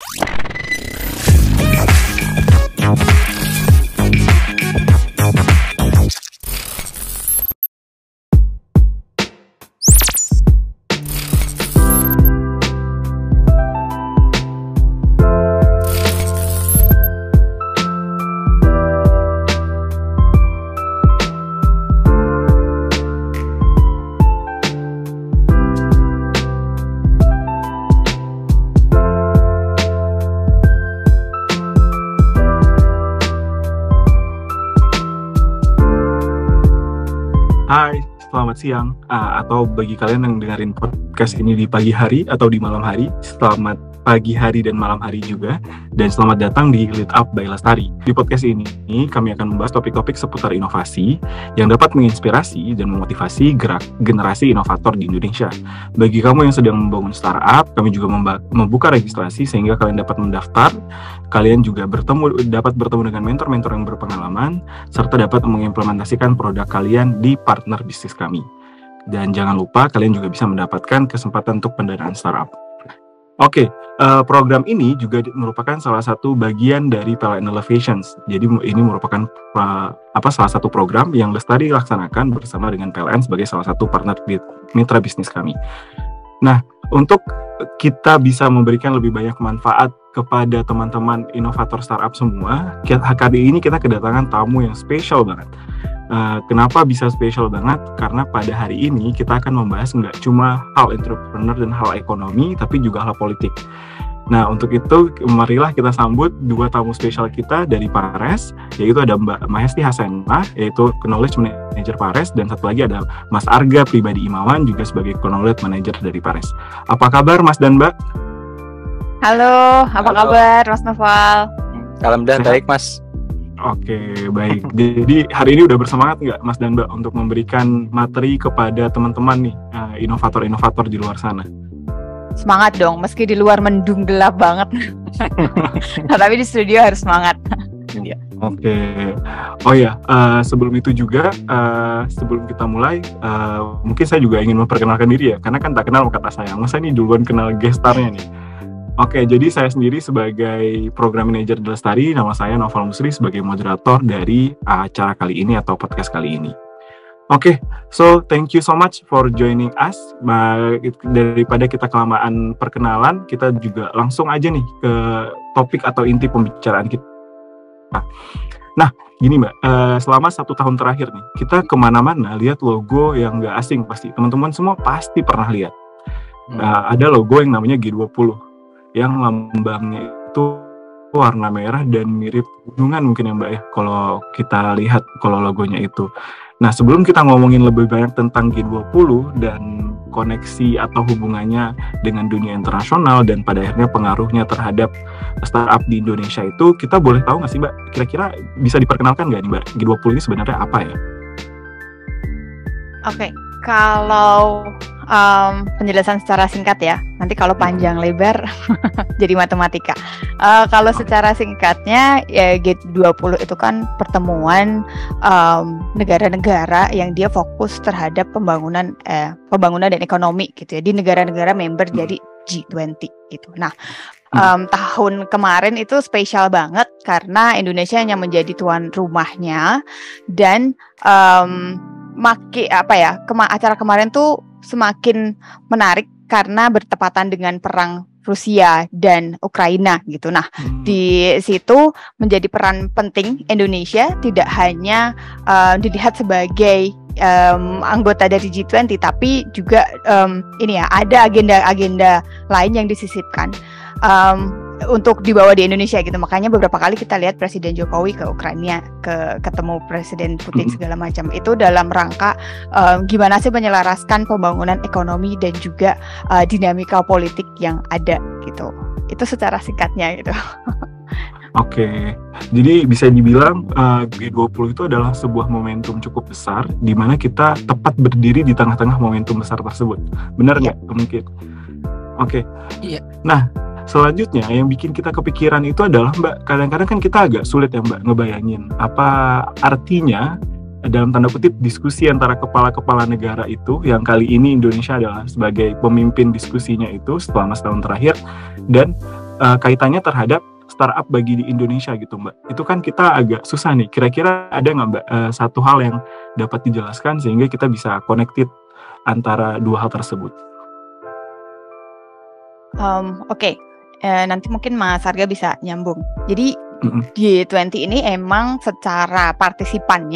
Hai, selamat siang. Atau bagi kalian yang dengerin podcast ini di pagi hari atau di malam hari, selamat pagi hari dan malam hari juga. Dan selamat datang di Lead Up by Lestari. Di podcast ini, kami akan membahas topik-topik seputar inovasi yang dapat menginspirasi dan memotivasi gerak generasi inovator di Indonesia. Bagi kamu yang sedang membangun startup, kami juga membuka registrasi sehingga kalian dapat mendaftar. Kalian juga dapat bertemu dengan mentor-mentor yang berpengalaman, serta dapat mengimplementasikan produk kalian di partner bisnis kami. Dan jangan lupa, kalian juga bisa mendapatkan kesempatan untuk pendanaan startup. Oke, program ini juga merupakan salah satu bagian dari PLN Elevations. Jadi ini merupakan salah satu program yang Lestari laksanakan bersama dengan PLN sebagai salah satu partner mitra bisnis kami. Nah, untuk kita bisa memberikan lebih banyak manfaat kepada teman-teman inovator startup semua, kali ini kita kedatangan tamu yang spesial banget. Kenapa bisa spesial banget? Karena pada hari ini kita akan membahas nggak cuma hal entrepreneur dan hal ekonomi, tapi juga hal politik. Nah, untuk itu, marilah kita sambut dua tamu spesial kita dari Pares, yaitu ada Mbak Mahesti Hasanah, yaitu Knowledge Manager Pares, dan satu lagi ada Mas Arga Pribadi Imawan, juga sebagai Knowledge Manager dari Pares. Apa kabar Mas dan Mbak? Halo, apa kabar Mas Noval? Alhamdulillah baik Mas. Oke, baik. Jadi hari ini udah bersemangat nggak Mas dan Mbak untuk memberikan materi kepada teman-teman nih, inovator-inovator di luar sana? Semangat dong, meski di luar mendung gelap banget. Nah, tapi di studio harus semangat. Oke. Oh ya, sebelum itu juga, sebelum kita mulai, mungkin saya juga ingin memperkenalkan diri ya, karena kan tak kenal kata sayang. Masa ini duluan kenal gestarnya nih. Oke, jadi saya sendiri sebagai Program Manager di Lestari, nama saya Noval Musri sebagai moderator dari acara kali ini atau podcast kali ini. Oke, so thank you so much for joining us. Daripada kita kelamaan perkenalan, kita juga langsung aja nih ke topik atau inti pembicaraan kita. Nah, gini Mbak, selama 1 tahun terakhir nih, kita kemana-mana lihat logo yang nggak asing pasti. Teman-teman semua pasti pernah lihat. Ada logo yang namanya G20. Yang lambangnya itu warna merah dan mirip gunungan mungkin ya Mbak ya, kalau kita lihat kalau logonya itu. Nah, sebelum kita ngomongin lebih banyak tentang G20 dan koneksi atau hubungannya dengan dunia internasional dan pada akhirnya pengaruhnya terhadap startup di Indonesia itu, kita boleh tahu nggak sih Mbak, kira-kira bisa diperkenalkan nggak nih Mbak, G20 ini sebenarnya apa ya? Oke, kalau penjelasan secara singkat ya, nanti kalau panjang lebar jadi matematika. Kalau secara singkatnya ya, G20 itu kan pertemuan negara-negara yang dia fokus terhadap pembangunan dan ekonomi gitu ya, di negara-negara member dari G20 gitu. Nah, tahun kemarin itu spesial banget karena Indonesia hanya menjadi tuan rumahnya dan acara kemarin tuh semakin menarik karena bertepatan dengan perang Rusia dan Ukraina gitu. Nah, di situ menjadi peran penting Indonesia tidak hanya dilihat sebagai anggota dari G20, tapi juga ada agenda-agenda lain yang disisipkan untuk dibawa di Indonesia gitu. Makanya beberapa kali kita lihat Presiden Jokowi ke Ukraina, ketemu Presiden Putin segala macam. Itu dalam rangka gimana sih menyelaraskan pembangunan ekonomi dan juga dinamika politik yang ada gitu. Itu secara singkatnya gitu. Oke, jadi bisa dibilang G20 itu adalah sebuah momentum cukup besar di mana kita tepat berdiri di tengah-tengah momentum besar tersebut. Benar nggak? Mungkin. Oke. Iya. Nah, selanjutnya yang bikin kita kepikiran itu adalah Mbak, kadang-kadang kan kita agak sulit ya Mbak ngebayangin apa artinya dalam tanda kutip diskusi antara kepala-kepala negara itu, yang kali ini Indonesia adalah sebagai pemimpin diskusinya itu selama setahun terakhir, dan kaitannya terhadap startup bagi di Indonesia gitu Mbak. Itu kan kita agak susah nih. Kira-kira ada nggak Mbak satu hal yang dapat dijelaskan sehingga kita bisa connected antara dua hal tersebut? Oke. Nanti mungkin Mas Arga bisa nyambung. Jadi G20 ini emang secara partisipan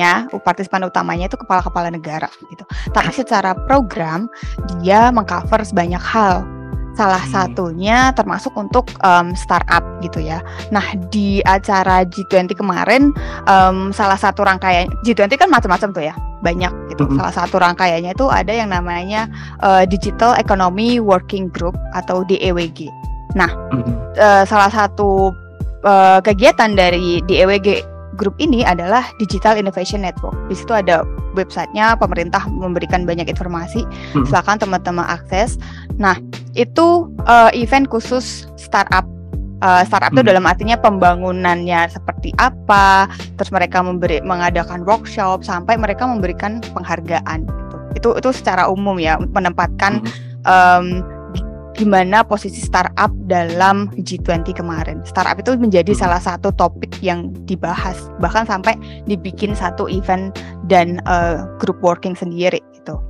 utamanya itu kepala-kepala negara gitu. Tapi secara program dia mengcover banyak hal. Salah satunya termasuk untuk startup gitu ya. Nah di acara G20 kemarin salah satu rangkaian G20 kan macam-macam tuh ya, banyak gitu. Salah satu rangkaiannya itu ada yang namanya Digital Economy Working Group atau DEWG. Nah salah satu kegiatan dari DEWG Group ini adalah Digital Innovation Network. Di situ ada websitenya, pemerintah memberikan banyak informasi. Silakan teman-teman akses. Nah, itu event khusus startup. Startup itu dalam artinya pembangunannya seperti apa, terus mereka mengadakan workshop sampai mereka memberikan penghargaan gitu. Itu secara umum ya, menempatkan gimana posisi startup dalam G20 kemarin. Startup itu menjadi salah satu topik yang dibahas, bahkan sampai dibikin satu event dan group working sendiri gitu.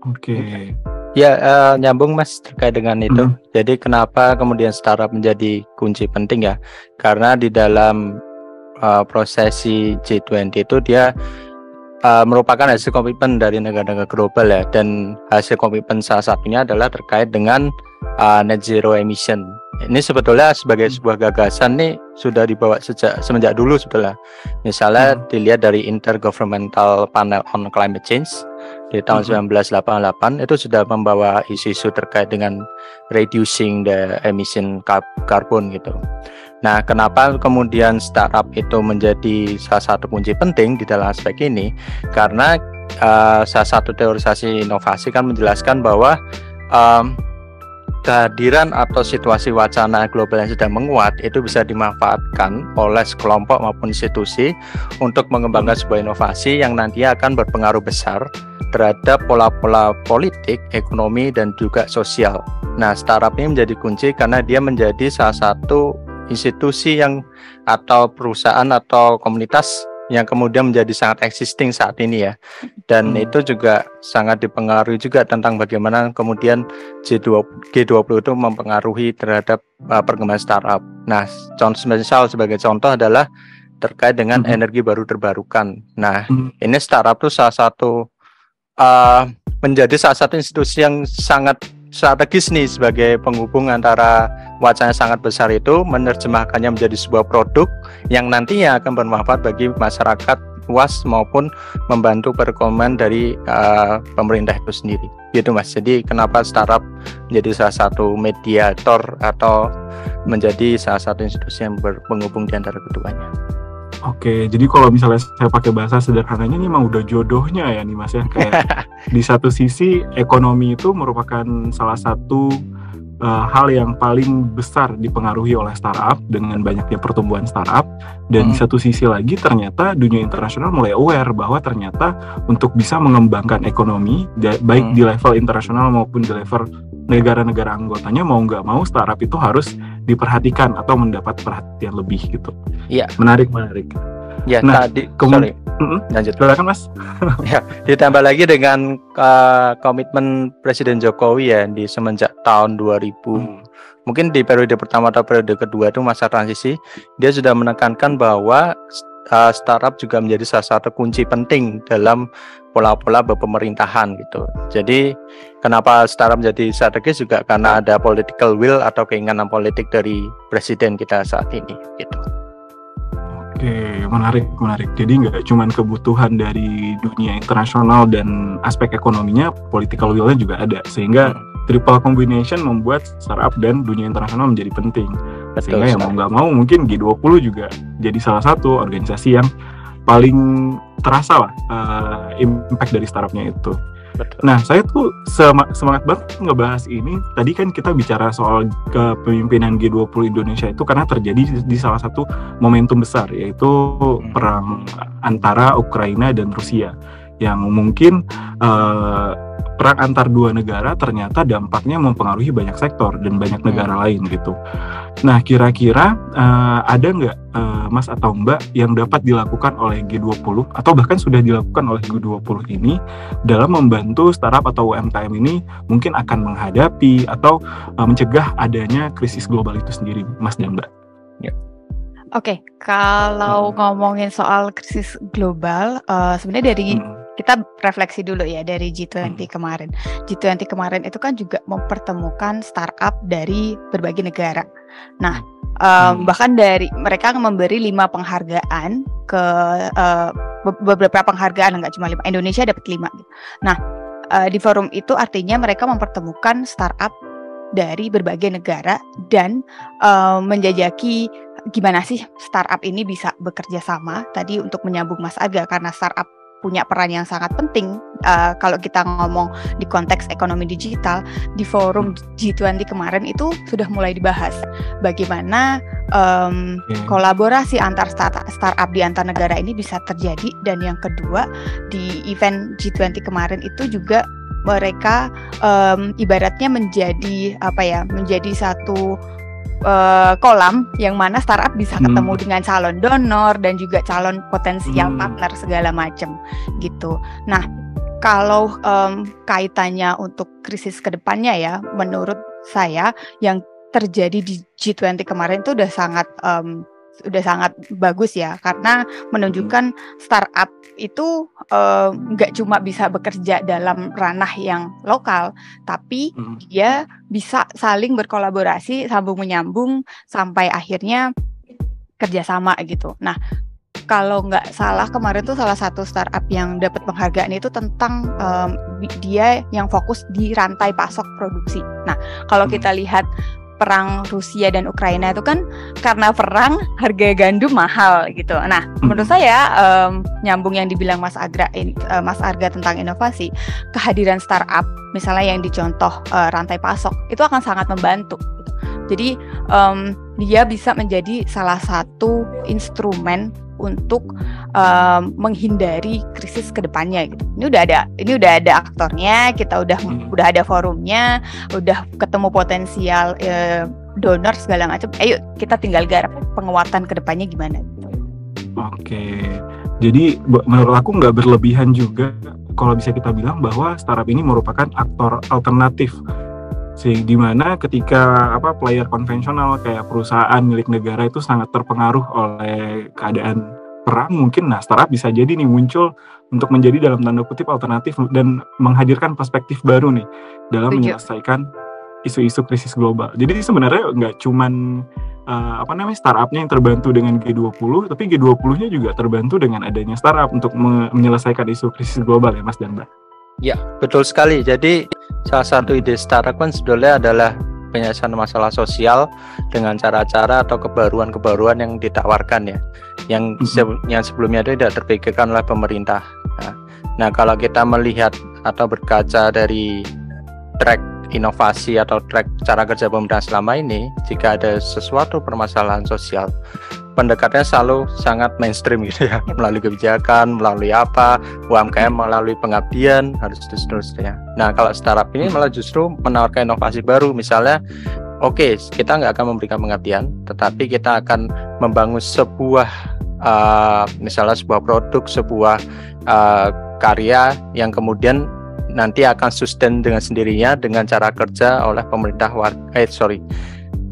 Oke. Ya, nyambung Mas terkait dengan itu. Jadi kenapa kemudian startup menjadi kunci penting ya? Karena di dalam prosesi G20 itu dia merupakan hasil komitmen dari negara-negara global ya, dan hasil komitmen salah satunya adalah terkait dengan net zero emission. Ini sebetulnya sebagai sebuah gagasan nih sudah dibawa semenjak dulu sebetulnya. Misalnya dilihat dari Intergovernmental Panel on Climate Change di tahun 1988 itu sudah membawa isu-isu terkait dengan reducing the emission carbon gitu. Nah, kenapa kemudian startup itu menjadi salah satu kunci penting di dalam aspek ini? Karena salah satu teorisasi inovasi kan menjelaskan bahwa kehadiran atau situasi wacana global yang sedang menguat itu bisa dimanfaatkan oleh sekelompok maupun institusi untuk mengembangkan sebuah inovasi yang nantinya akan berpengaruh besar terhadap pola-pola politik, ekonomi, dan juga sosial. Nah, startup ini menjadi kunci karena dia menjadi salah satu institusi yang atau perusahaan atau komunitas yang kemudian menjadi sangat existing saat ini ya, dan itu juga sangat dipengaruhi juga tentang bagaimana kemudian G20 itu mempengaruhi terhadap perkembangan startup. Nah, sebagai contoh adalah terkait dengan energi baru terbarukan. Nah, ini startup itu salah satu menjadi salah satu institusi yang sangat strategis nih sebagai penghubung antara wacana sangat besar itu, menerjemahkannya menjadi sebuah produk yang nantinya akan bermanfaat bagi masyarakat luas maupun membantu perekonomian dari pemerintah itu sendiri. Gitu Mas. Jadi kenapa startup menjadi salah satu mediator atau menjadi salah satu institusi yang penghubung di antara keduanya. Oke, jadi kalau misalnya saya pakai bahasa sederhananya ini memang udah jodohnya ya nih Mas ya. Kayak di satu sisi ekonomi itu merupakan salah satu hal yang paling besar dipengaruhi oleh startup dengan banyaknya pertumbuhan startup, dan di satu sisi lagi ternyata dunia internasional mulai aware bahwa ternyata untuk bisa mengembangkan ekonomi baik di level internasional maupun di level negara-negara anggotanya, mau nggak mau startup itu harus diperhatikan atau mendapat perhatian lebih gitu. Iya. Menarik. Ya, nah, tadi lanjut. Silakan Mas. Ya, ditambah lagi dengan komitmen Presiden Jokowi ya di semenjak tahun 2000. Mungkin di periode pertama atau periode kedua itu masa transisi, dia sudah menekankan bahwa startup juga menjadi salah satu kunci penting dalam pola-pola pemerintahan gitu. Jadi kenapa startup menjadi strategis juga karena ada political will atau keinginan politik dari presiden kita saat ini gitu. Oke, menarik. Jadi nggak cuma kebutuhan dari dunia internasional dan aspek ekonominya, political will-nya juga ada. Sehingga triple combination membuat startup dan dunia internasional menjadi penting. Sehingga ya mau nggak mau mungkin G20 juga jadi salah satu organisasi yang paling terasa lah impact dari startupnya itu. Betul. Nah, saya tuh semangat banget ngebahas ini. Tadi kan kita bicara soal kepemimpinan G20 Indonesia itu karena terjadi di salah satu momentum besar, yaitu perang antara Ukraina dan Rusia, yang mungkin perang antar dua negara ternyata dampaknya mempengaruhi banyak sektor dan banyak negara lain gitu. Nah, kira-kira ada nggak Mas atau Mbak yang dapat dilakukan oleh G20 atau bahkan sudah dilakukan oleh G20 ini dalam membantu startup atau UMKM ini mungkin akan menghadapi atau mencegah adanya krisis global itu sendiri, Mas dan Mbak? Oke, kalau ngomongin soal krisis global, sebenarnya dari kita refleksi dulu ya dari G20 kemarin. G20 kemarin itu kan juga mempertemukan startup dari berbagai negara. Nah, bahkan dari mereka memberi 5 penghargaan ke beberapa penghargaan, nggak cuma 5. Indonesia dapat 5. Nah, di forum itu artinya mereka mempertemukan startup dari berbagai negara dan menjajaki gimana sih startup ini bisa bekerja sama. Tadi untuk menyambung Mas Aga, karena startup punya peran yang sangat penting kalau kita ngomong di konteks ekonomi digital. Di forum G20 kemarin itu sudah mulai dibahas bagaimana kolaborasi antar startup di antar negara ini bisa terjadi. Dan yang kedua, di event G20 kemarin itu juga mereka ibaratnya menjadi satu kolam yang mana startup bisa ketemu dengan calon donor dan juga calon potensial partner segala macam gitu. Nah, kalau kaitannya untuk krisis kedepannya ya, menurut saya yang terjadi di G20 kemarin itu udah sangat bagus ya, karena menunjukkan startup itu nggak cuma bisa bekerja dalam ranah yang lokal, tapi dia bisa saling berkolaborasi, sambung menyambung sampai akhirnya kerjasama gitu. Nah, kalau nggak salah kemarin tuh salah satu startup yang dapat penghargaan itu tentang dia yang fokus di rantai pasok produksi. Nah, kalau kita lihat perang Rusia dan Ukraina itu kan karena perang harga gandum mahal gitu. Nah, menurut saya nyambung yang dibilang Mas Arga tentang inovasi, kehadiran startup misalnya yang dicontoh rantai pasok itu akan sangat membantu. Jadi dia bisa menjadi salah satu instrumen untuk menghindari krisis kedepannya gitu. Ini udah ada aktornya, kita udah ada forumnya, udah ketemu potensial donor segala macam. Ayo kita tinggal garap penguatan kedepannya gimana. Oke, jadi menurut aku nggak berlebihan juga kalau bisa kita bilang bahwa startup ini merupakan aktor alternatif. Di mana ketika player konvensional kayak perusahaan milik negara itu sangat terpengaruh oleh keadaan perang, mungkin startup bisa jadi nih muncul untuk menjadi dalam tanda kutip alternatif dan menghadirkan perspektif baru nih dalam menyelesaikan isu-isu krisis global. Jadi sebenarnya nggak cuman startupnya yang terbantu dengan G20, tapi G20-nya juga terbantu dengan adanya startup untuk menyelesaikan isu krisis global ya Mas dan Mbak. Ya, betul sekali. Jadi salah satu ide startup kan sebetulnya adalah penyelesaian masalah sosial dengan cara-cara atau kebaruan-kebaruan yang ditawarkan ya, yang sebelumnya itu tidak terpikirkan oleh pemerintah. Nah, kalau kita melihat atau berkaca dari track inovasi atau track cara kerja pemerintah selama ini, jika ada sesuatu permasalahan sosial, pendekatannya selalu sangat mainstream gitu ya, melalui kebijakan, melalui UMKM melalui pengabdian, harus seterusnya. Nah, kalau startup ini malah justru menawarkan inovasi baru, misalnya kita nggak akan memberikan pengabdian, tetapi kita akan membangun sebuah misalnya sebuah produk, sebuah karya yang kemudian nanti akan sustain dengan sendirinya dengan cara kerja oleh pemerintah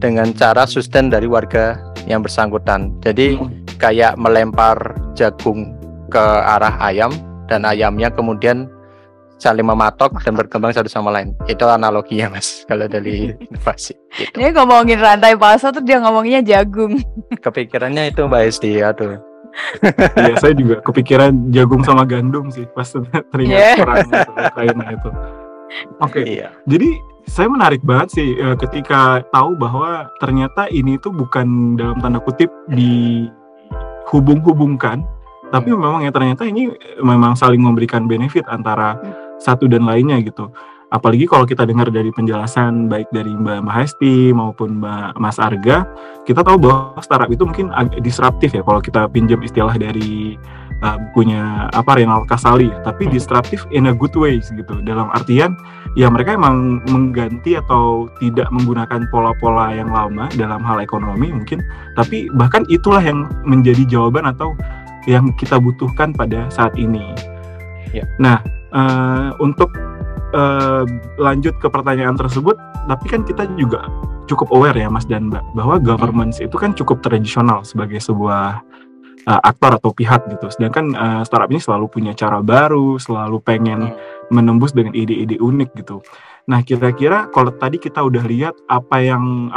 dengan cara sustain dari warga yang bersangkutan. Jadi kayak melempar jagung ke arah ayam dan ayamnya kemudian saling mematok dan berkembang satu sama lain. Itu analoginya Mas kalau dari inovasi gitu. Ini ngomongin rantai pasok tuh dia ngomonginnya jagung. Kepikirannya itu Mbak Esti, aduh. Iya, saya juga kepikiran jagung sama gandum sih pas teringat perang Ukraina itu. Jadi saya menarik banget sih ketika tahu bahwa ternyata ini tuh bukan dalam tanda kutip dihubung-hubungkan, tapi memang ya ternyata ini memang saling memberikan benefit antara satu dan lainnya gitu. apalagi kalau kita dengar dari penjelasan baik dari Mbak Mahesti maupun Mbak Mas Arga, kita tahu bahwa startup itu mungkin agak disruptif ya kalau kita pinjam istilah dari bukunya Renal Kasali, tapi disruptif in a good way gitu. Dalam artian ya mereka emang mengganti atau tidak menggunakan pola-pola yang lama dalam hal ekonomi mungkin, tapi bahkan itulah yang menjadi jawaban atau yang kita butuhkan pada saat ini. Ya. Nah, untuk lanjut ke pertanyaan tersebut, tapi kan kita juga cukup aware ya Mas dan Mbak, bahwa governance itu kan cukup tradisional sebagai sebuah aktor atau pihak gitu. Sedangkan startup ini selalu punya cara baru, selalu pengen menembus dengan ide-ide unik gitu. Nah, kira-kira kalau tadi kita udah lihat apa yang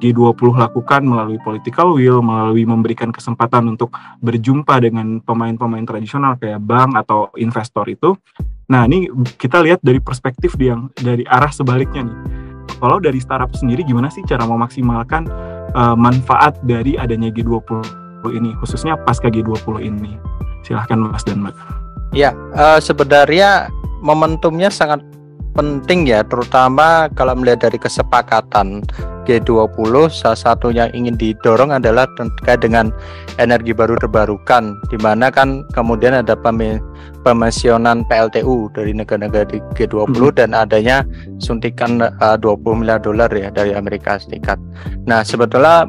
G20 lakukan melalui political will, melalui memberikan kesempatan untuk berjumpa dengan pemain-pemain tradisional kayak bank atau investor itu. Nah, ini kita lihat dari perspektif dari arah sebaliknya nih. Kalau dari startup sendiri gimana sih cara memaksimalkan manfaat dari adanya G20 ini, khususnya pasca G20 ini? Silahkan Mas dan Mbak. Ya, sebenarnya momentumnya sangat penting ya, terutama kalau melihat dari kesepakatan G20, salah satu yang ingin didorong adalah terkait dengan energi baru terbarukan, di mana kan kemudian ada pemensionan PLTU dari negara-negara di G20 dan adanya suntikan $20 miliar ya dari Amerika Serikat. Nah, sebetulnya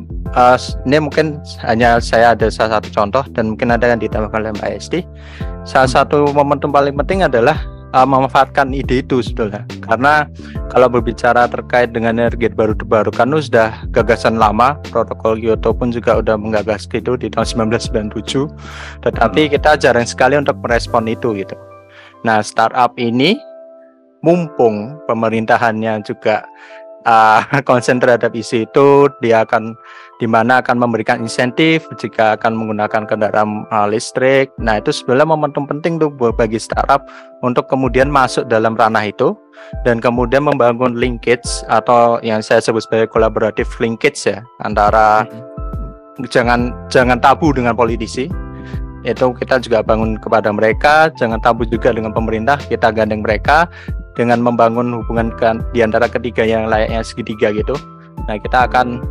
ini mungkin hanya saya ada salah satu contoh dan mungkin ada yang ditambahkan oleh Mbak Esti. Salah satu momentum paling penting adalah memanfaatkan ide itu sebetulnya, karena kalau berbicara terkait dengan energi baru terbarukan itu sudah gagasan lama. Protokol Kyoto pun juga udah menggagas itu di tahun 1997, tetapi kita jarang sekali untuk merespon itu gitu. Nah, startup ini mumpung pemerintahannya juga konsen terhadap isu itu, dia akan memberikan insentif jika akan menggunakan kendaraan listrik. Nah, itu sebenarnya momentum penting tuh bagi startup untuk kemudian masuk dalam ranah itu dan kemudian membangun linkage atau yang saya sebut sebagai collaborative linkage ya, antara jangan tabu dengan politisi. Itu kita juga bangun kepada mereka, jangan tabu juga dengan pemerintah, kita gandeng mereka dengan membangun hubungan di antara ketiga yang layaknya segitiga gitu. Nah, kita akan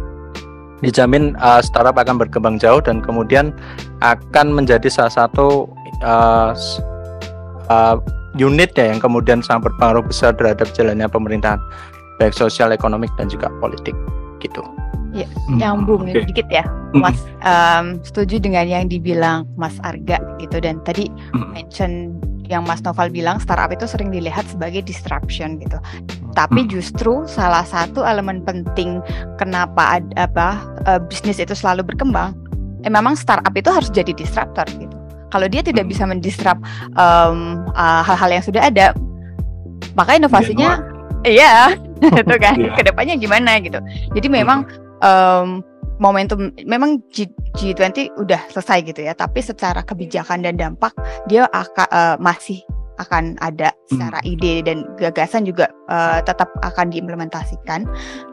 dijamin startup akan berkembang jauh dan kemudian akan menjadi salah satu unit ya yang kemudian sangat berpengaruh besar terhadap jalannya pemerintahan, baik sosial, ekonomi dan juga politik gitu. Ya, nyambung dikit ya, Mas. Setuju dengan yang dibilang Mas Arga gitu, dan tadi mention yang Mas Noval bilang startup itu sering dilihat sebagai disruption gitu. Tapi justru salah satu elemen penting kenapa bisnis itu selalu berkembang, memang startup itu harus jadi disruptor gitu. Kalau dia tidak bisa mendisrupt hal-hal yang sudah ada, maka inovasinya iya itu kan kedepannya gimana gitu. Jadi memang momentum memang G20 udah selesai gitu ya, tapi secara kebijakan dan dampak dia masih akan ada secara ide dan gagasan juga tetap akan diimplementasikan.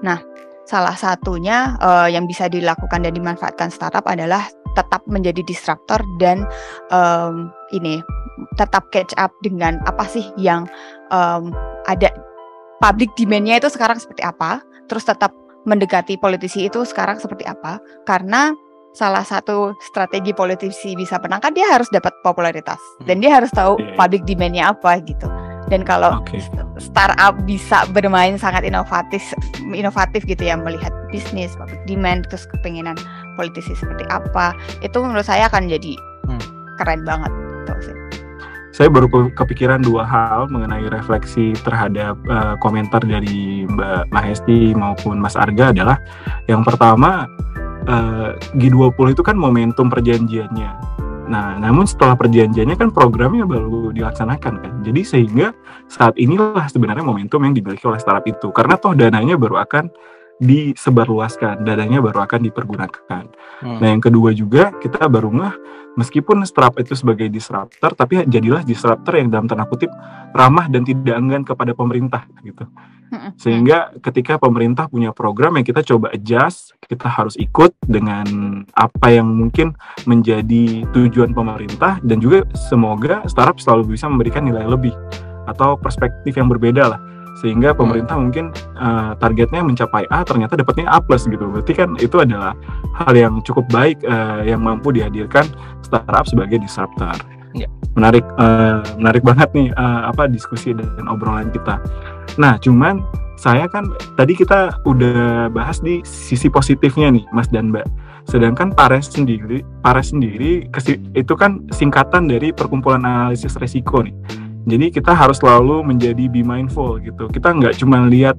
Nah, salah satunya yang bisa dilakukan dan dimanfaatkan startup adalah tetap menjadi disruptor dan tetap catch up dengan apa sih yang ada, public demand-nya itu sekarang seperti apa, terus tetap mendekati politisi itu sekarang seperti apa, karena salah satu strategi politisi bisa menang kan dia harus dapat popularitas dan dia harus tahu public demand-nya apa gitu. Dan kalau startup bisa bermain sangat inovatif gitu ya, melihat bisnis, public demand, terus kepengenan politisi seperti apa, itu menurut saya akan jadi keren banget gitu sih. Saya baru kepikiran dua hal mengenai refleksi terhadap komentar dari Mbak Mahesti maupun Mas Arga adalah, yang pertama, G20 itu kan momentum perjanjiannya. Nah, namun setelah perjanjiannya kan programnya baru dilaksanakan kan. Jadi sehingga saat inilah sebenarnya momentum yang dimiliki oleh startup itu. Karena toh dananya baru akan disebarluaskan, dananya baru akan dipergunakan. Nah, yang kedua juga kita baru meskipun startup itu sebagai disruptor, tapi jadilah disruptor yang dalam tanda kutip ramah dan tidak enggan kepada pemerintah gitu. Sehingga ketika pemerintah punya program yang kita coba adjust, kita harus ikut dengan apa yang mungkin menjadi tujuan pemerintah, dan juga semoga startup selalu bisa memberikan nilai lebih atau perspektif yang berbeda lah, sehingga pemerintah mungkin targetnya mencapai A, ternyata dapatnya A plus gitu. Berarti kan itu adalah hal yang cukup baik yang mampu dihadirkan startup sebagai disruptor. Menarik banget nih diskusi dan obrolan kita. Nah, cuman saya kan tadi kita udah bahas di sisi positifnya nih, Mas dan Mbak. Sedangkan PARES sendiri itu kan singkatan dari Perkumpulan Analisis Resiko nih. Jadi kita harus selalu menjadi be mindful gitu. Kita nggak cuma lihat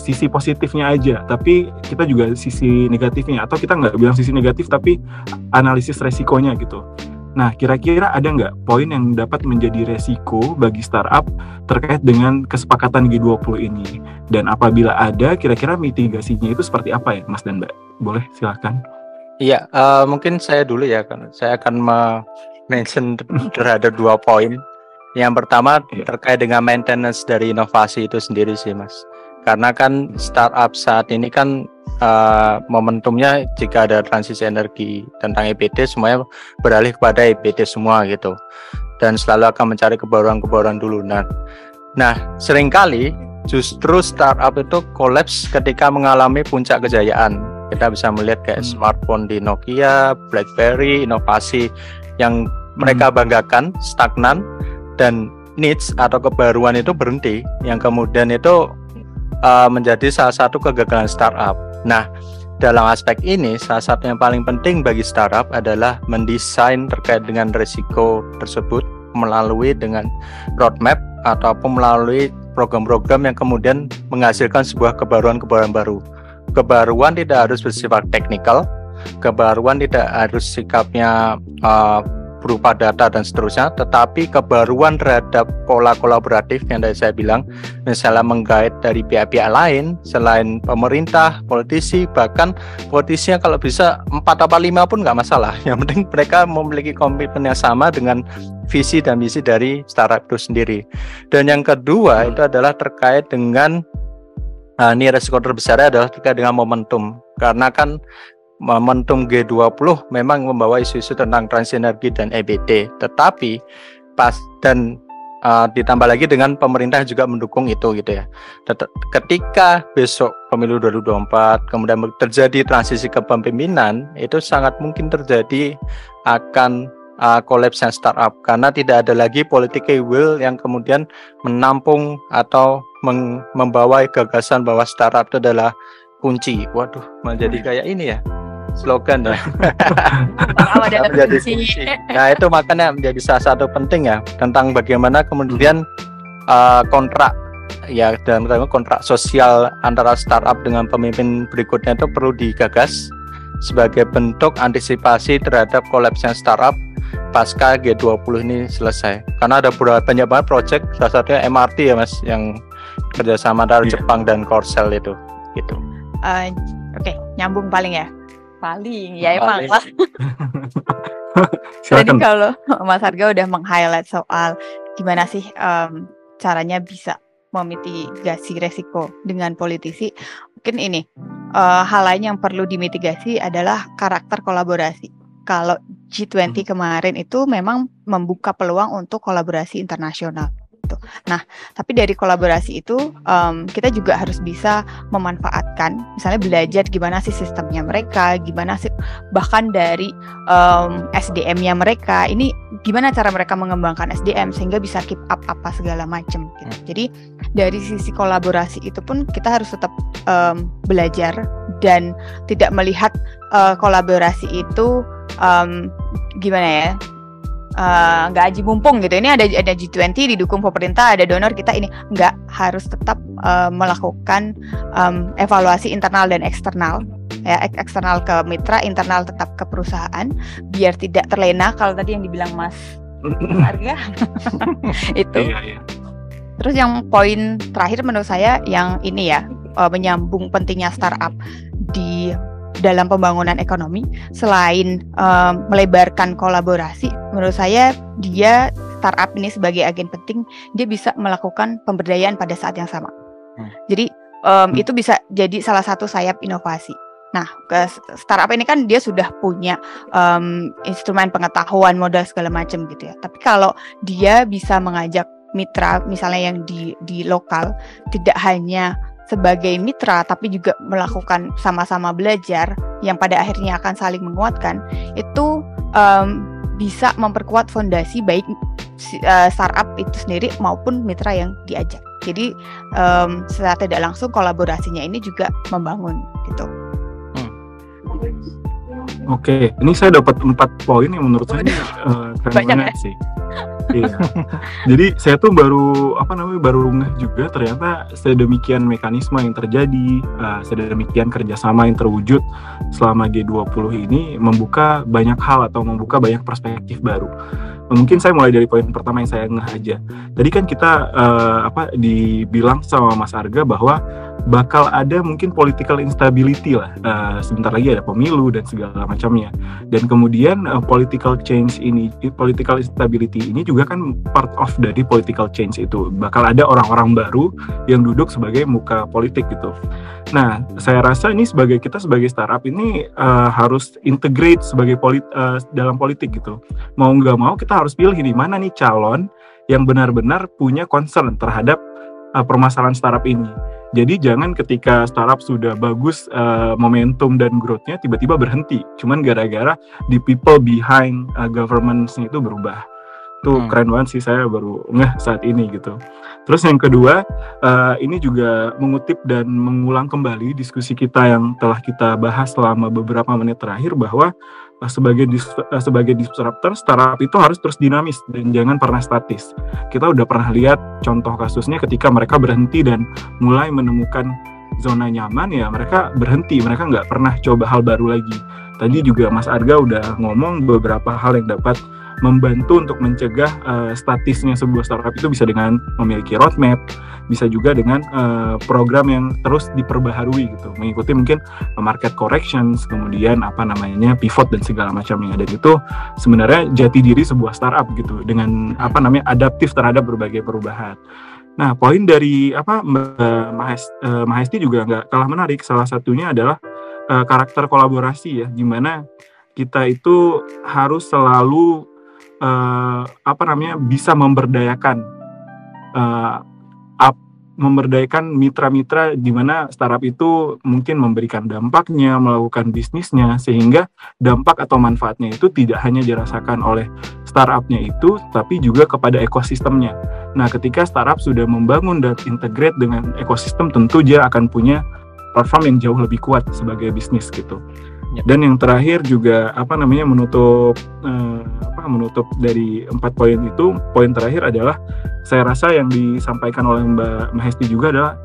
sisi positifnya aja, tapi kita juga sisi negatifnya. Atau kita nggak bilang sisi negatif, tapi analisis resikonya gitu. Nah, kira-kira ada nggak poin yang dapat menjadi resiko bagi startup terkait dengan kesepakatan G20 ini? Dan apabila ada, kira-kira mitigasinya itu seperti apa ya, Mas dan Mbak? Boleh, silakan. Iya, mungkin saya dulu ya, kan saya akan mention terhadap 2 poin. Yang pertama terkait dengan maintenance dari inovasi itu sendiri sih, Mas. Karena kan startup saat ini kan momentumnya jika ada transisi energi tentang EBT, semuanya beralih kepada EBT semua gitu, dan selalu akan mencari kebaruan-kebaruan dulu. Nah seringkali justru startup itu kolaps ketika mengalami puncak kejayaan. Kita bisa melihat kayak smartphone di Nokia, BlackBerry, inovasi yang mereka banggakan stagnan, dan niche atau kebaruan itu berhenti, yang kemudian itu menjadi salah satu kegagalan startup. Nah, dalam aspek ini, salah satu yang paling penting bagi startup adalah mendesain terkait dengan risiko tersebut melalui dengan roadmap ataupun melalui program-program yang kemudian menghasilkan sebuah kebaruan-kebaruan baru. Kebaruan tidak harus bersifat teknikal, kebaruan tidak harus sikapnya berupa data dan seterusnya, tetapi kebaruan terhadap pola kolaboratif yang tadi saya bilang, misalnya menggait dari pihak-pihak lain selain pemerintah, politisi, bahkan politisinya kalau bisa 4 atau 5 pun nggak masalah. Yang penting mereka memiliki komitmen yang sama dengan visi dan misi dari startup itu sendiri. Dan yang kedua itu adalah terkait dengan ini resiko terbesarnya adalah terkait dengan momentum, karena kan momentum G20 memang membawa isu-isu tentang transisi energi dan EBT, tetapi ditambah lagi dengan pemerintah juga mendukung itu gitu ya. Ketika besok pemilu 2024 kemudian terjadi transisi kepemimpinan, itu sangat mungkin terjadi akan kolapsnya startup, karena tidak ada lagi political will yang kemudian menampung atau membawa gagasan bahwa startup itu adalah kunci. Waduh, menjadi kayak ini ya slogan ya. Menjadi kunci. Nah itu makanya menjadi salah satu penting ya tentang bagaimana kemudian kontrak ya, dan kontrak sosial antara startup dengan pemimpin berikutnya itu perlu digagas sebagai bentuk antisipasi terhadap kolapsnya startup pasca G20 ini selesai. Karena ada banyak banget project, salah satunya MRT ya Mas, yang kerjasama antara Jepang dan Korsel itu gitu. Oke, nyambung paling ya emang lah. Jadi kalau Mas Harga udah meng-highlight soal gimana sih caranya bisa memitigasi resiko dengan politisi, mungkin ini hal lain yang perlu dimitigasi adalah karakter kolaborasi. Kalau G20 kemarin itu memang membuka peluang untuk kolaborasi internasional. Nah, tapi dari kolaborasi itu kita juga harus bisa memanfaatkan, misalnya belajar gimana sih sistemnya mereka, gimana sih bahkan dari SDM-nya mereka, ini gimana cara mereka mengembangkan SDM sehingga bisa keep up apa segala macam gitu. Jadi dari sisi kolaborasi itu pun kita harus tetap belajar dan tidak melihat kolaborasi itu gimana ya, nggak aji mumpung gitu. Ini ada G20 didukung pemerintah, ada donor, kita ini nggak, harus tetap melakukan evaluasi internal dan eksternal ya, eksternal ke mitra, internal tetap ke perusahaan biar tidak terlena kalau tadi yang dibilang Mas Harga itu. Terus yang poin terakhir menurut saya yang ini ya, menyambung pentingnya startup di dalam pembangunan ekonomi, selain melebarkan kolaborasi, menurut saya dia startup ini sebagai agen penting, dia bisa melakukan pemberdayaan pada saat yang sama. Jadi itu bisa jadi salah satu sayap inovasi. Nah, startup ini kan dia sudah punya instrumen pengetahuan, modal segala macam gitu ya. Tapi kalau dia bisa mengajak mitra misalnya yang di lokal tidak hanya sebagai mitra tapi juga melakukan sama-sama belajar yang pada akhirnya akan saling menguatkan, itu bisa memperkuat fondasi baik startup itu sendiri maupun mitra yang diajak. Jadi secara tidak langsung kolaborasinya ini juga membangun gitu. Oke, ini saya dapat 4 poin yang menurut saya keren banget sih. Iya. Jadi saya tuh baru ngeh juga ternyata sedemikian mekanisme yang terjadi, sedemikian kerjasama yang terwujud selama G20 ini membuka banyak hal atau membuka banyak perspektif baru. Mungkin saya mulai dari poin pertama yang saya ngeh aja. Tadi kan kita dibilang sama Mas Arga bahwa bakal ada mungkin political instability lah. Sebentar lagi ada pemilu dan segala macamnya. Dan kemudian political instability ini juga kan part of dari political change itu. Bakal ada orang-orang baru yang duduk sebagai muka politik gitu. Nah, saya rasa ini kita sebagai startup ini harus integrate sebagai dalam politik gitu. Mau nggak mau kita harus pilih di mana nih calon yang benar-benar punya concern terhadap permasalahan startup ini. Jadi jangan ketika startup sudah bagus momentum dan growth-nya tiba-tiba berhenti. Cuman gara-gara the people behind governance-nya itu berubah. Itu keren banget sih, saya baru ngeh saat ini gitu. Terus yang kedua, ini juga mengutip dan mengulang kembali diskusi kita yang telah kita bahas selama beberapa menit terakhir bahwa sebagai disruptor, startup itu harus terus dinamis dan jangan pernah statis. Kita udah pernah lihat contoh kasusnya ketika mereka berhenti dan mulai menemukan zona nyaman, ya mereka berhenti, mereka nggak pernah coba hal baru lagi. Tadi juga Mas Arga udah ngomong beberapa hal yang dapat membantu untuk mencegah statisnya sebuah startup itu bisa dengan memiliki roadmap, bisa juga dengan program yang terus diperbaharui gitu, mengikuti mungkin market corrections, kemudian pivot dan segala macamnya. Dan itu sebenarnya jati diri sebuah startup gitu, dengan adaptif terhadap berbagai perubahan. Nah, poin dari Mahesti juga nggak kalah menarik. Salah satunya adalah karakter kolaborasi ya, gimana kita itu harus selalu bisa memberdayakan mitra-mitra di mana startup itu mungkin memberikan dampaknya, melakukan bisnisnya, sehingga dampak atau manfaatnya itu tidak hanya dirasakan oleh startupnya itu, tapi juga kepada ekosistemnya. Nah, ketika startup sudah membangun dan integrate dengan ekosistem, tentu dia akan punya platform yang jauh lebih kuat sebagai bisnis gitu. Dan yang terakhir juga menutup dari 4 poin itu, poin terakhir adalah saya rasa yang disampaikan oleh Mbak Mahesti juga adalah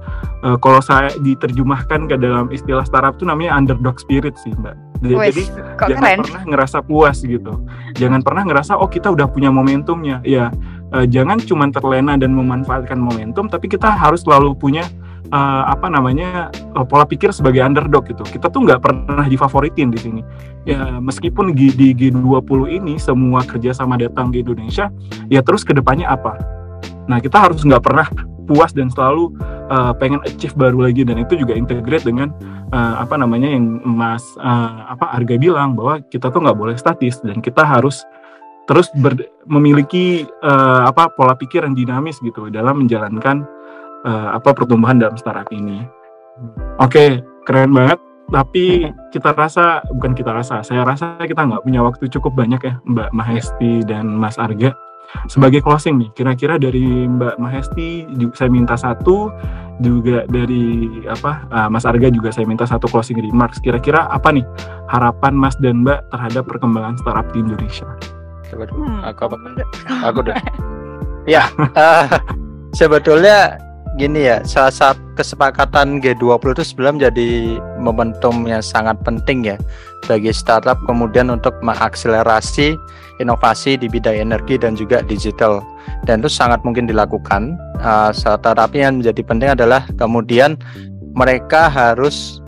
kalau saya diterjemahkan ke dalam istilah startup itu namanya underdog spirit sih Mbak. Jadi jangan pernah ngerasa puas gitu, jangan pernah ngerasa kita udah punya momentumnya ya. Jangan cuma terlena dan memanfaatkan momentum, tapi kita harus selalu punya pola pikir sebagai underdog gitu. Kita tuh nggak pernah difavoritin di sini. Ya meskipun di G20 ini semua kerjasama datang di Indonesia, ya terus kedepannya apa? Nah, kita harus nggak pernah puas dan selalu pengen achieve baru lagi, dan itu juga integrate dengan yang Mas Arga bilang bahwa kita tuh nggak boleh statis dan kita harus terus memiliki pola pikir yang dinamis gitu dalam menjalankan pertumbuhan dalam startup ini. Oke, keren banget. Tapi saya rasa kita nggak punya waktu cukup banyak ya, Mbak Mahesti dan Mas Arga. Sebagai closing nih, kira-kira dari Mbak Mahesti saya minta satu, juga dari Mas Arga juga saya minta satu closing remarks. Kira-kira apa nih harapan Mas dan Mbak terhadap perkembangan startup di Indonesia? Aku deh. Ya, sebetulnya gini ya, salah satu kesepakatan G20 itu sebenarnya menjadi momentum yang sangat penting ya bagi startup kemudian untuk mengakselerasi inovasi di bidang energi dan juga digital, dan itu sangat mungkin dilakukan. Startup yang menjadi penting adalah kemudian mereka harus,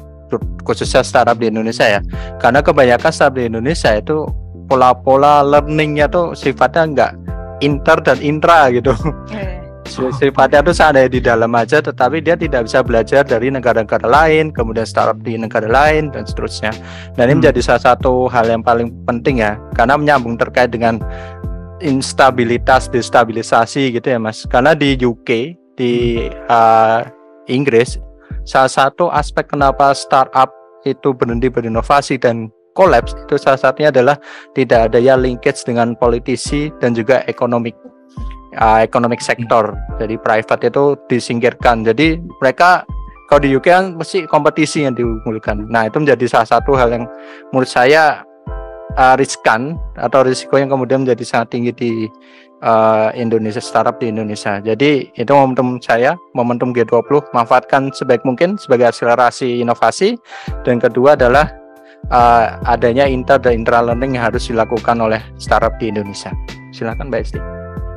khususnya startup di Indonesia ya, karena kebanyakan startup di Indonesia itu pola-pola learningnya tuh sifatnya enggak inter dan intra gitu. Sifatnya itu ada di dalam aja, tetapi dia tidak bisa belajar dari negara-negara lain, kemudian startup di negara lain dan seterusnya. Dan ini menjadi salah satu hal yang paling penting ya, karena menyambung terkait dengan instabilitas, destabilisasi gitu ya Mas. Karena di UK, di Inggris, salah satu aspek kenapa startup itu berhenti berinovasi dan collapse itu salah satunya adalah tidak adanya linkage dengan politisi dan juga economic sector. Jadi private itu disingkirkan. Jadi mereka kalau di UK kan mesti kompetisi yang diunggulkan. Nah, itu menjadi salah satu hal yang menurut saya riskan atau risiko yang kemudian menjadi sangat tinggi di Indonesia, startup di Indonesia. Jadi itu momentum G20, manfaatkan sebaik mungkin sebagai akselerasi inovasi. Dan kedua adalah adanya inter dan intra learning yang harus dilakukan oleh startup di Indonesia. Silakan Mbak Esti.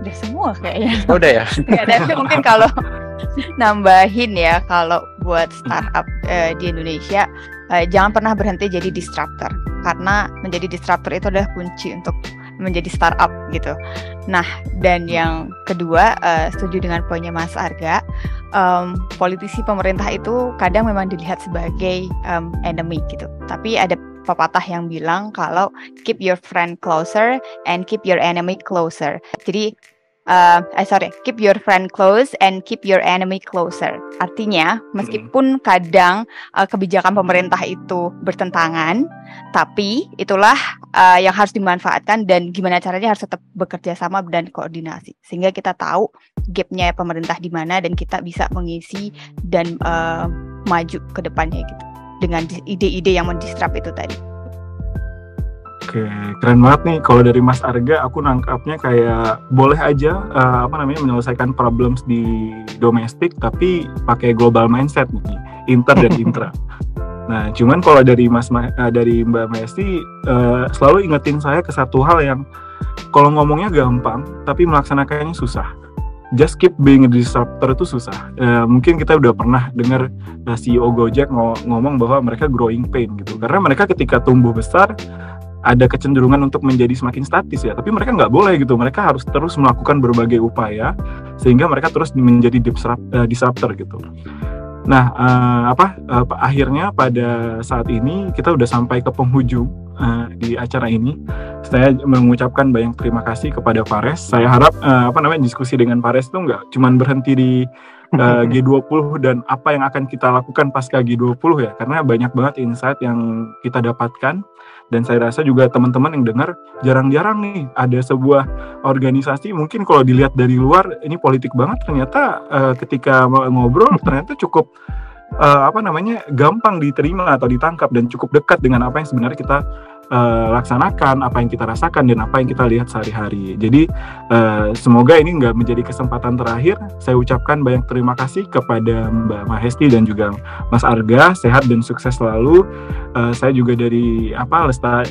Udah semua kayaknya. Oh, udah ya. Ya, tapi mungkin kalau nambahin ya, kalau buat startup di Indonesia, jangan pernah berhenti jadi disruptor, karena menjadi disruptor itu adalah kunci untuk menjadi startup gitu. Nah, dan yang kedua, setuju dengan poinnya Mas Arga, politisi pemerintah itu kadang memang dilihat sebagai enemy gitu. Tapi ada pepatah yang bilang kalau keep your friend closer and keep your enemy closer. Jadi keep your friend close and keep your enemy closer. Artinya, meskipun kadang kebijakan pemerintah itu bertentangan, tapi itulah yang harus dimanfaatkan dan gimana caranya harus tetap bekerja sama dan koordinasi. Sehingga kita tahu gapnya pemerintah di mana dan kita bisa mengisi dan maju ke depannya gitu. Dengan ide-ide yang mendisrupt itu tadi. Oke, keren banget nih. Kalau dari Mas Arga, aku nangkapnya kayak boleh aja menyelesaikan problems di domestik, tapi pakai global mindset nih, inter dan intra. Nah, cuman kalau dari dari Mbak Mesti selalu ingetin saya ke satu hal yang kalau ngomongnya gampang, tapi melaksanakannya susah. Just keep being a disruptor itu susah. Mungkin kita udah pernah dengar CEO Gojek ngomong bahwa mereka growing pain gitu. Karena mereka ketika tumbuh besar ada kecenderungan untuk menjadi semakin statis ya. Tapi mereka nggak boleh gitu. Mereka harus terus melakukan berbagai upaya sehingga mereka terus menjadi disruptor gitu. Nah, akhirnya pada saat ini kita udah sampai ke penghujung di acara ini. Saya mengucapkan banyak terima kasih kepada Fares. Saya harap diskusi dengan Fares itu nggak cuma berhenti di G20 dan apa yang akan kita lakukan pasca G20 ya, karena banyak banget insight yang kita dapatkan. Dan saya rasa juga teman-teman yang dengar jarang-jarang nih ada sebuah organisasi, mungkin kalau dilihat dari luar ini politik banget, ternyata ketika ngobrol ternyata cukup gampang diterima atau ditangkap dan cukup dekat dengan apa yang sebenarnya kita laksanakan, apa yang kita rasakan dan apa yang kita lihat sehari-hari. Jadi semoga ini nggak menjadi kesempatan terakhir. Saya ucapkan banyak terima kasih kepada Mbak Mahesti dan juga Mas Arga, sehat dan sukses selalu. Saya juga dari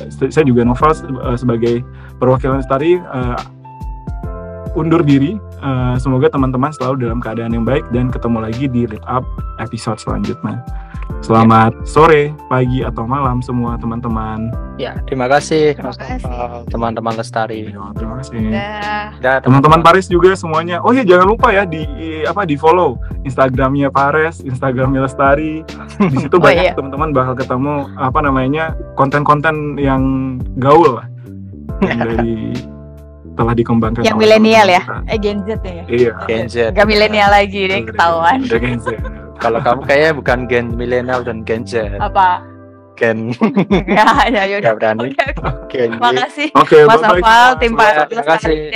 saya juga Novel sebagai perwakilan Lestari undur diri. Semoga teman-teman selalu dalam keadaan yang baik dan ketemu lagi di Lead Up episode selanjutnya. Selamat sore, pagi, atau malam semua teman-teman. Ya, terima kasih teman-teman Lestari. Terima kasih. Teman-teman Paris juga semuanya. Oh ya, jangan lupa ya di follow Instagramnya Paris, Instagramnya Lestari. Di situ banyak teman-teman bakal ketemu konten-konten yang gaul lah. Yang dari telah dikembangkan. Yang milenial ya? Gen Z ya? Iya. Gen Z. Gak milenial lagi deh, ketahuan. Udah Gen Z. Kalau kamu kayaknya bukan gen milenial dan gen Z. Apa? Gen. Ya, Gak berani. Okay. Makasih. Oke, Mas Novel, tim Pak. Terima kasih.